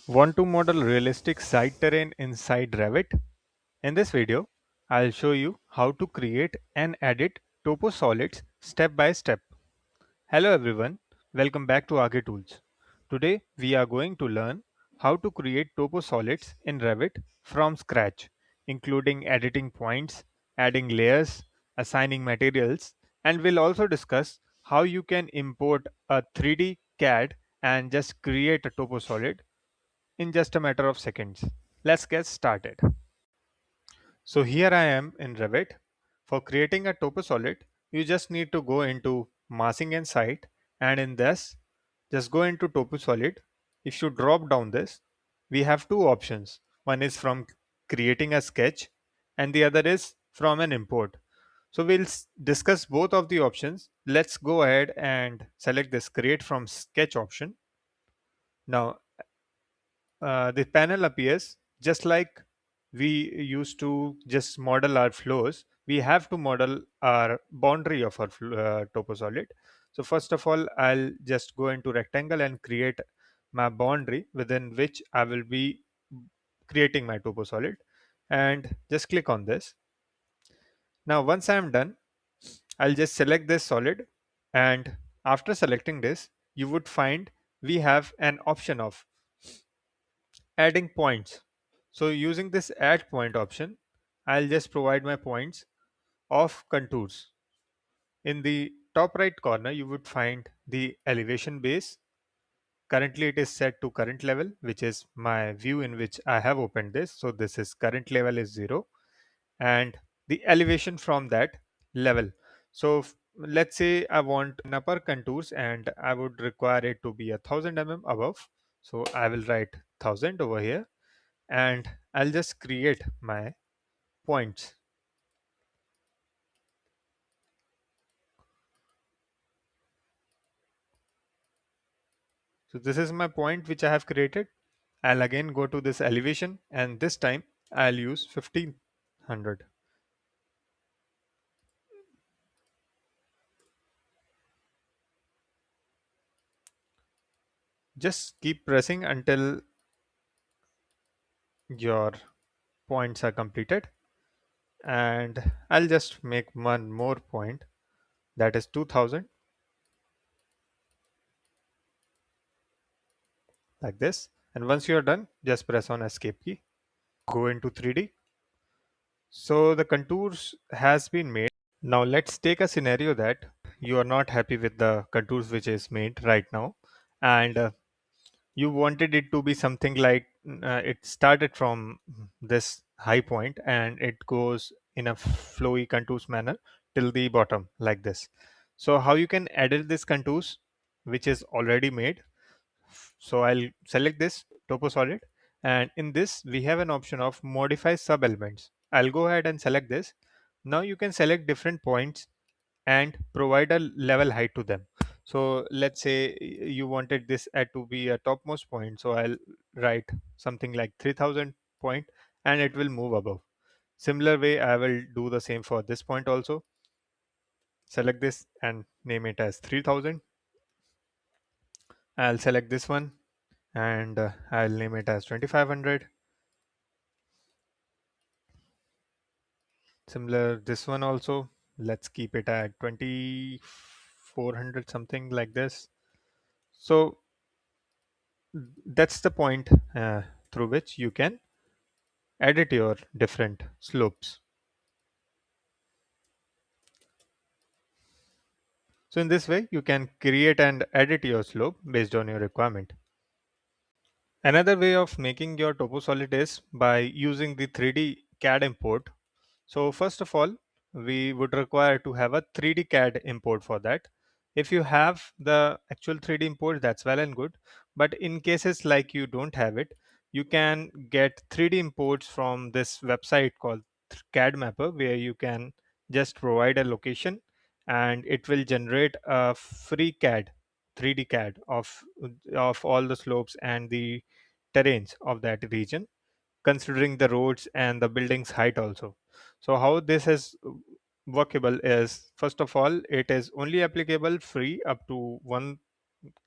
Want to model realistic site terrain inside Revit? In this video, I'll show you how to create and edit Toposolids step by step. Hello everyone, welcome back to ARCHI Tools. Today we are going to learn how to create Toposolids in Revit from scratch, including editing points, adding layers, assigning materials, and we'll also discuss how you can import a 3D CAD and just create a Toposolid in just a matter of seconds. Let's get started. So here I am in Revit. For creating a toposolid, you just need to go into massing and site, and in this, just go into toposolid. If you drop down this, we have two options. One is from creating a sketch and the other is from an import. So we'll discuss both of the options. Let's go ahead and select this create from sketch option. Now the panel appears just like we used to just model our floors. We have to model our boundary of our toposolid. So first of all, I'll just go into rectangle and create my boundary within which I will be creating my toposolid, and just click on this. Now once I'm done, I'll just select this solid, and after selecting this, you would find we have an option of adding points. So using this add point option, I'll just provide my points of contours. In the top right corner, you would find the elevation base. Currently it is set to current level, which is my view in which I have opened this. So this is current level is 0, and the elevation from that level. So let's say I want an upper contours and I would require it to be 1000 mm above. So I will write 1000 over here, and I'll just create my points. So this is my point which I have created. I'll again go to this elevation, and this time I'll use 1500. Just keep pressing until your points are completed, and I'll just make one more point, that is 2000, like this. And once you're done, just press on escape key, go into 3D. So the contours has been made. Now let's take a scenario that you are not happy with the contours which is made right now, and you wanted it to be something like it started from this high point and it goes in a flowy contours manner till the bottom like this. So how you can edit this contours which is already made? So I'll select this toposolid, and in this we have an option of modify sub elements. I'll go ahead and select this. Now you can select different points and provide a level height to them. So let's say you wanted this at to be a topmost point, so I'll write something like 3000 point, and it will move above. Similar way I will do the same for this point also. Select this and name it as 3000. I'll select this one, and I'll name it as 2500. Similar this one also, let's keep it at 2400, something like this. So that's the point through which you can edit your different slopes. So in this way, you can create and edit your slope based on your requirement. Another way of making your toposolid is by using the 3D CAD import. So first of all, we would require to have a 3D CAD import for that. If you have the actual 3D import, that's well and good. But in cases like you don't have it, you can get 3D imports from this website called CAD Mapper, where you can just provide a location and it will generate a free CAD, 3D CAD of all the slopes and the terrains of that region, considering the roads and the building's height also. So how this is workable is, first of all, it is only applicable free up to 1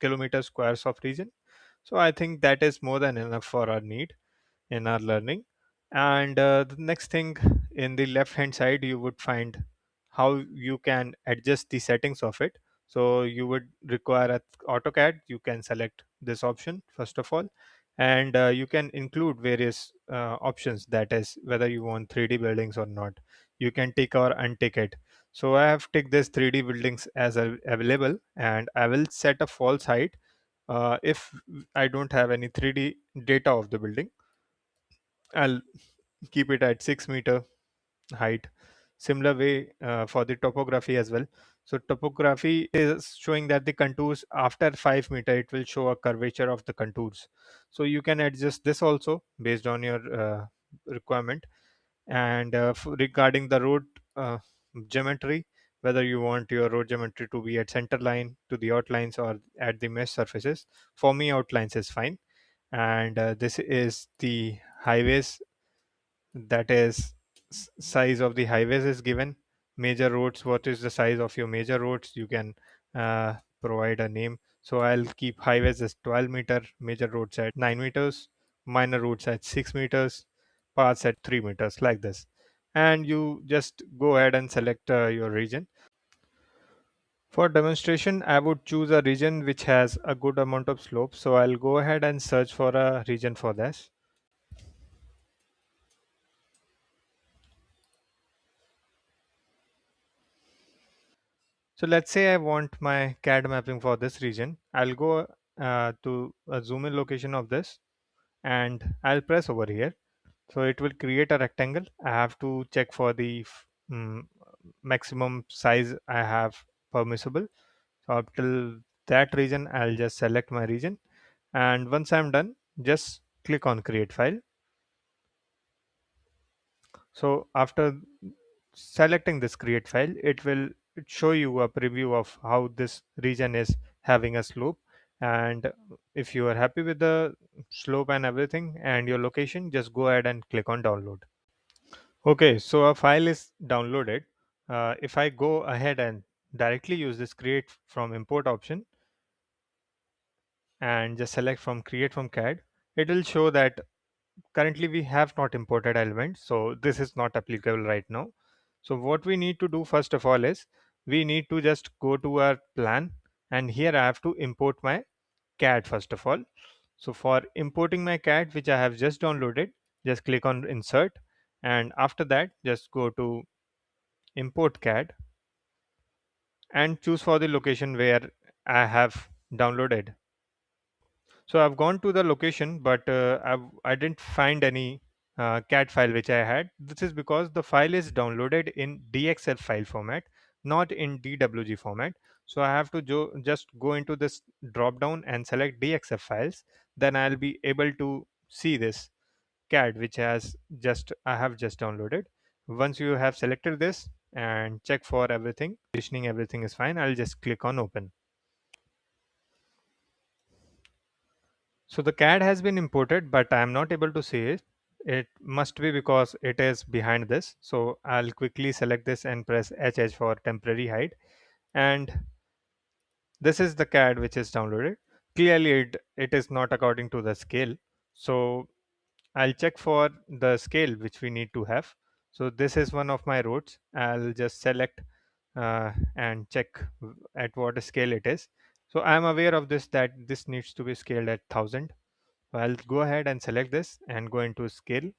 kilometer squares of region. So I think that is more than enough for our need in our learning. And the next thing, in the left hand side you would find how you can adjust the settings of it. So you would require a AutoCAD. You can select this option first of all, and you can include various options, that is whether you want 3D buildings or not. You can tick or untick it. So I have ticked this 3D buildings as available, and I will set a false height if I don't have any 3D data of the building. I'll keep it at 6 meter height. Similar way for the topography as well. So topography is showing that the contours after 5 meter, it will show a curvature of the contours. So you can adjust this also based on your requirement. And regarding the road geometry, whether you want your road geometry to be at center line, to the outlines, or at the mesh surfaces. For me, outlines is fine. And this is the highways, that is size of the highways is given. Major roads, what is the size of your major roads, you can provide a name. So I'll keep highways as 12 meter, major roads at 9 meters, minor roads at 6 meters, paths at 3 meters, like this. And you just go ahead and select your region. For demonstration, I would choose a region which has a good amount of slope, so I'll go ahead and search for a region for this. So let's say I want my CAD mapping for this region. I'll go to a zoom in location of this, and I'll press over here. So it will create a rectangle. I have to check for the maximum size I have permissible. So up till that region, I'll just select my region. And once I'm done, just click on create file. So after selecting this create file, it will show you a preview of how this region is having a slope. And if you are happy with the slope and everything and your location, just go ahead and click on download. Okay, so a file is downloaded. If I go ahead and directly use this create from import option and just select from create from CAD, it will show that currently we have not imported elements, so this is not applicable right now. So what we need to do first of all is we need to just go to our plan, and here I have to import my CAD first of all. So for importing my CAD, which I have just downloaded, just click on insert, and after that just go to import CAD and choose for the location where I have downloaded. So I've gone to the location, but I didn't find any CAD file which I had. This is because the file is downloaded in DXL file format, not in DWG format. So I have to just go into this drop down and select DXF files. Then I'll be able to see this CAD which has just I have just downloaded. Once you have selected this and check for everything, positioning everything is fine, I'll just click on open. So the CAD has been imported, but I am not able to see it. It must be because it is behind this. So I'll quickly select this and press HH for temporary hide. And this is the CAD which is downloaded. Clearly, it is not according to the scale. So I'll check for the scale which we need to have. So this is one of my roads. I'll just select and check at what scale it is. So I'm aware of this, that this needs to be scaled at 1000. So I'll go ahead and select this and go into scale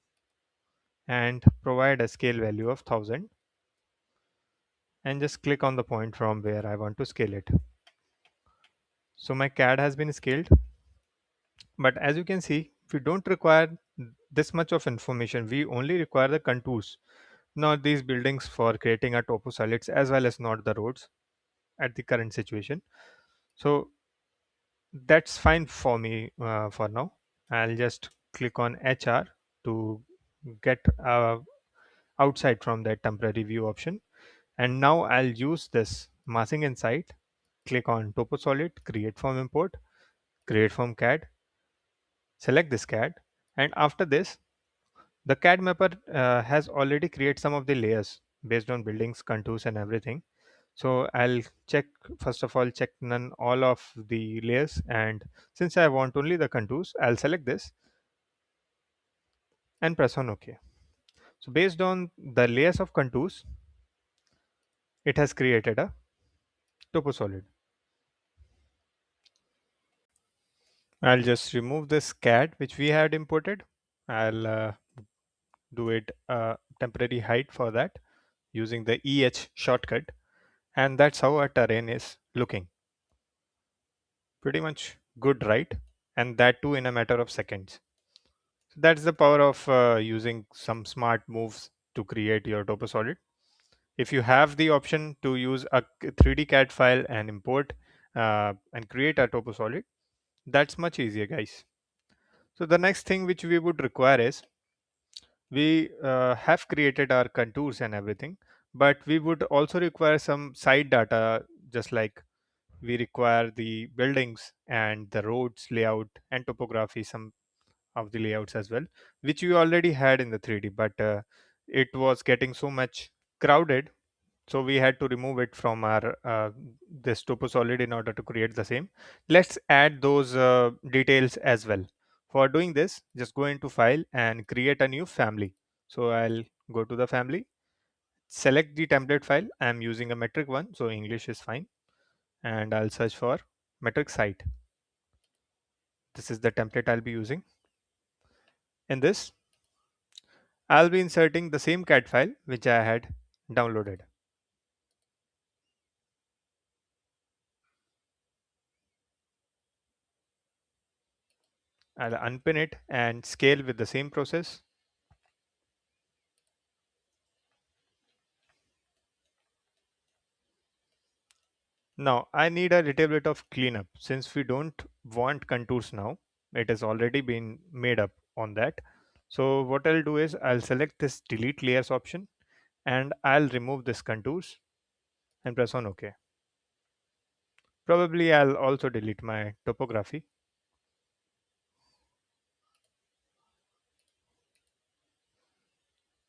and provide a scale value of 1000 and just click on the point from where I want to scale it. So my CAD has been scaled, but as you can see, we don't require this much of information. We only require the contours, not these buildings for creating our toposolids, as well as not the roads at the current situation. So that's fine for me for now. I'll just click on HR to get outside from that temporary view option. And now I'll use this massing insight. Click on Toposolid, create from import, create from CAD, select this CAD. And after this, the CAD mapper has already created some of the layers based on buildings, contours, and everything. So I'll check, first of all, check none all of the layers, and since I want only the contours, I'll select this and press on OK. So based on the layers of contours, it has created a toposolid. I'll just remove this CAD which we had imported. I'll do it temporary height for that using the shortcut, and that's how our terrain is looking. Pretty much good, right? And that too in a matter of seconds. So that's the power of using some smart moves to create your toposolid. If you have the option to use a 3D CAD file and import and create a toposolid, that's much easier, guys. So the next thing which we would require is, we have created our contours and everything, but we would also require some side data, just like we require the buildings and the roads layout and topography, some of the layouts as well, which we already had in the 3D, but it was getting so much crowded, so we had to remove it from our this toposolid in order to create the same. Let's add those details as well. For doing this, just go into file and create a new family. So I'll go to the family, select the template file. I'm using a metric one, so English is fine, and I'll search for metric site. This is the template I'll be using. In this, I'll be inserting the same CAD file which I had downloaded. I'll unpin it and scale with the same process. Now I need a little bit of cleanup since we don't want contours now. It has already been made up on that. So what I'll do is I'll select this delete layers option and I'll remove this contours and press on OK. Probably I'll also delete my topography.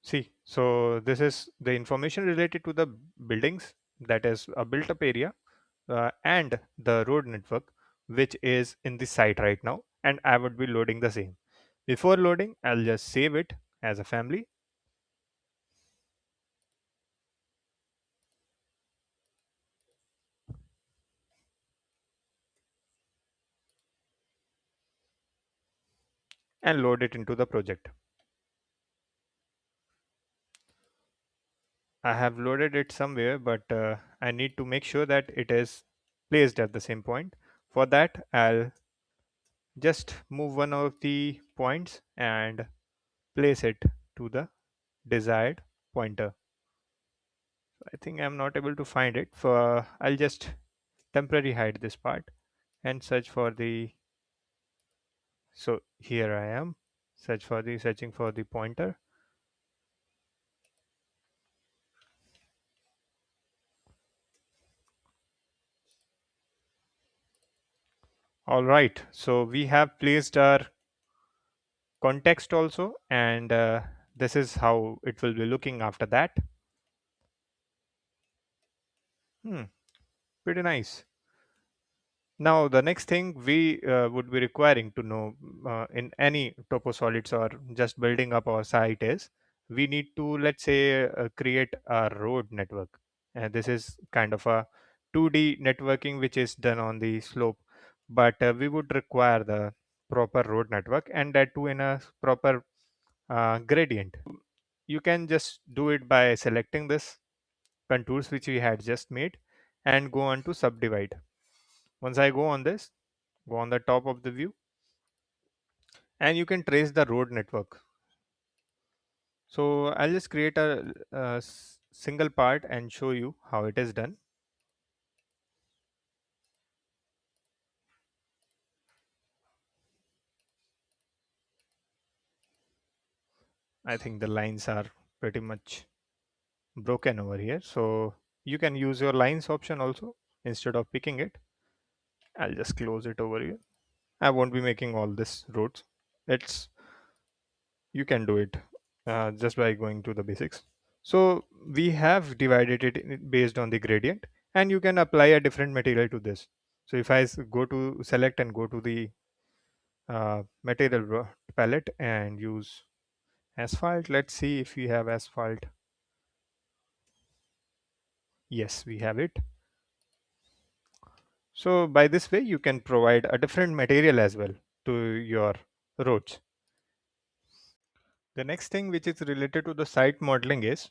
See, so this is the information related to the buildings, that is a built up area, and the road network, which is in the site right now, and I would be loading the same. Before loading, I'll just save it as a family and load it into the project. I have loaded it somewhere, but I need to make sure that it is placed at the same point. For that, I'll just move one of the points and place it to the desired pointer. I think I'm not able to find it. For I'll just temporarily hide this part and search for the, so here I am, searching for the pointer. All right, so we have placed our context also, and this is how it will be looking after that. Hmm, pretty nice. Now, the next thing we would be requiring to know in any toposolids or just building up our site is, we need to, let's say, create a road network. And this is kind of a 2D networking which is done on the slope, but we would require the proper road network, and that too in a proper gradient. You can just do it by selecting this contours which we had just made and go on to subdivide. Once I go on this, go on the top of the view, and you can trace the road network. So I'll just create a single part and show you how it is done. I think the lines are pretty much broken over here, so you can use your lines option also instead of picking it. I'll just close it over here. I won't be making all this roads. It's, you can do it just by going to the basics. So we have divided it based on the gradient, and you can apply a different material to this. So if I go to select and go to the material palette and use asphalt, let's see if we have asphalt. Yes, we have it. So by this way, you can provide a different material as well to your roads. The next thing which is related to the site modeling is,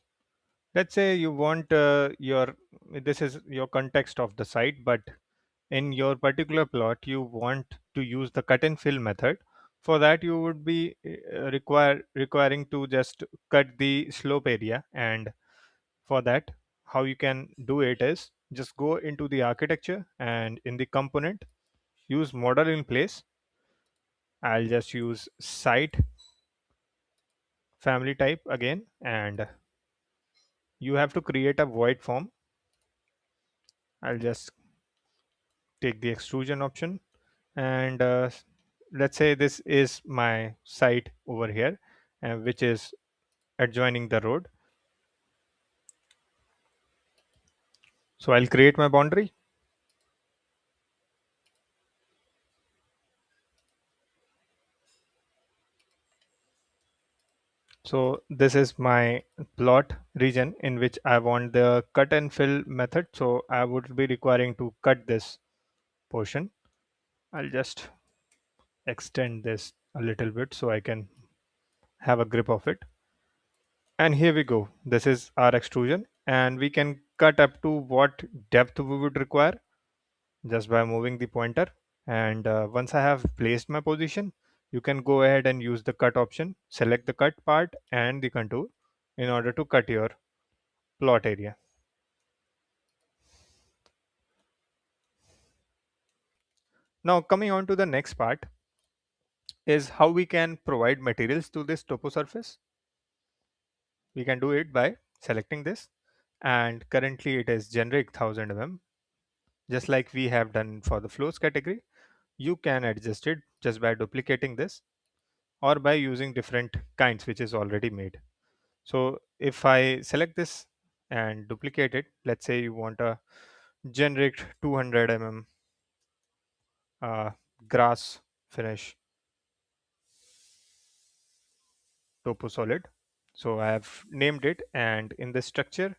let's say you want this is your context of the site, but in your particular plot you want to use the cut and fill method. For that you would be requiring to just cut the slope area, and for that, how you can do it is just go into the architecture and in the component use model in place. I'll just use site family type again, and you have to create a void form. I'll just take the extrusion option, and let's say this is my site over here, which is adjoining the road. So I'll create my boundary. So this is my plot region in which I want the cut and fill method. So I would be requiring to cut this portion. I'll just extend this a little bit so I can have a grip of it. And here we go. This is our extrusion, and we can cut up to what depth we would require just by moving the pointer. And once I have placed my position, you can go ahead and use the cut option, select the cut part and the contour in order to cut your plot area. Now coming on to the next part is how we can provide materials to this topo surface. We can do it by selecting this, and currently it is generic 1000 mm, just like we have done for the flows category. You can adjust it just by duplicating this or by using different kinds which is already made. So if I select this and duplicate it, let's say you want a generic 200 mm uh, grass finish Toposolid. So I have named it, and in the structure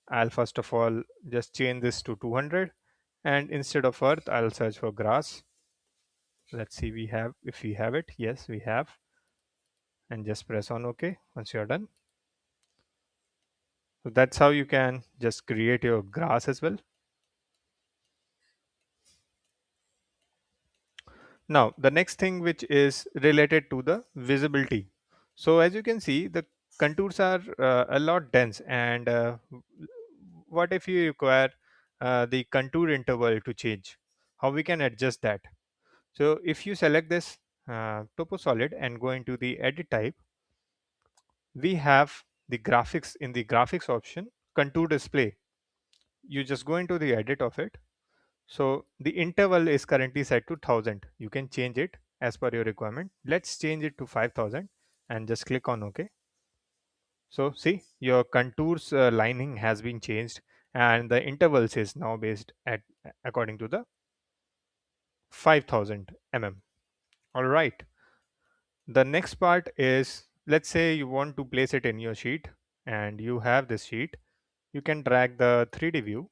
I'll first of all just change this to 200, and instead of earth I'll search for grass. Let's see we have if we have it. Yes, we have, and just press on OK once you're done. So that's how you can just create your grass as well. Now, the next thing which is related to the visibility. So as you can see, the contours are a lot dense, and what if you require the contour interval to change? How we can adjust that? So if you select this Toposolid and go into the edit type, we have the graphics. In the graphics option, contour display. You just go into the edit of it. So the interval is currently set to 1000. You can change it as per your requirement. Let's change it to 5000 and just click on OK. So see, your contours lining has been changed, and the intervals is now based at according to the 5000 mm. All right. The next part is, let's say you want to place it in your sheet and you have this sheet. You can drag the 3D view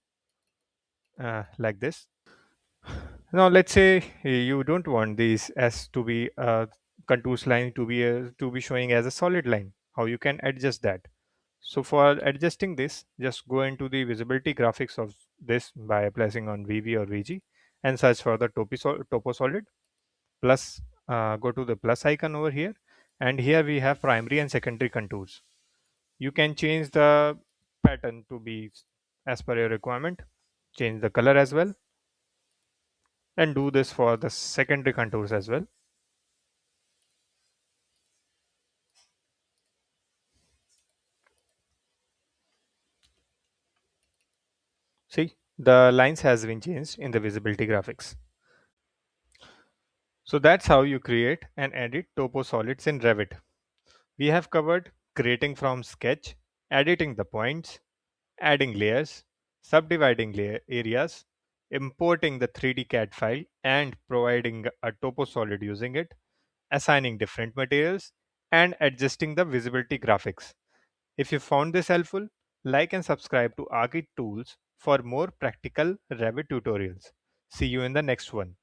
like this. Now let's say you don't want these as to be a contours line to be showing as a solid line. How you can adjust that? So for adjusting this, just go into the visibility graphics of this by pressing on VV or VG and search for the Toposolid. Plus, go to the plus icon over here, and here we have primary and secondary contours. You can change the pattern to be as per your requirement. Change the color as well, and do this for the secondary contours as well. See, the lines has been changed in the visibility graphics. So that's how you create and edit topo solids in Revit. We have covered creating from sketch editing the points, adding layers, subdividing layer areas, importing the 3D CAD file and providing a Toposolid using it, assigning different materials, and adjusting the visibility graphics. If you found this helpful, like and subscribe to ARCHI Tools for more practical Revit tutorials. See you in the next one.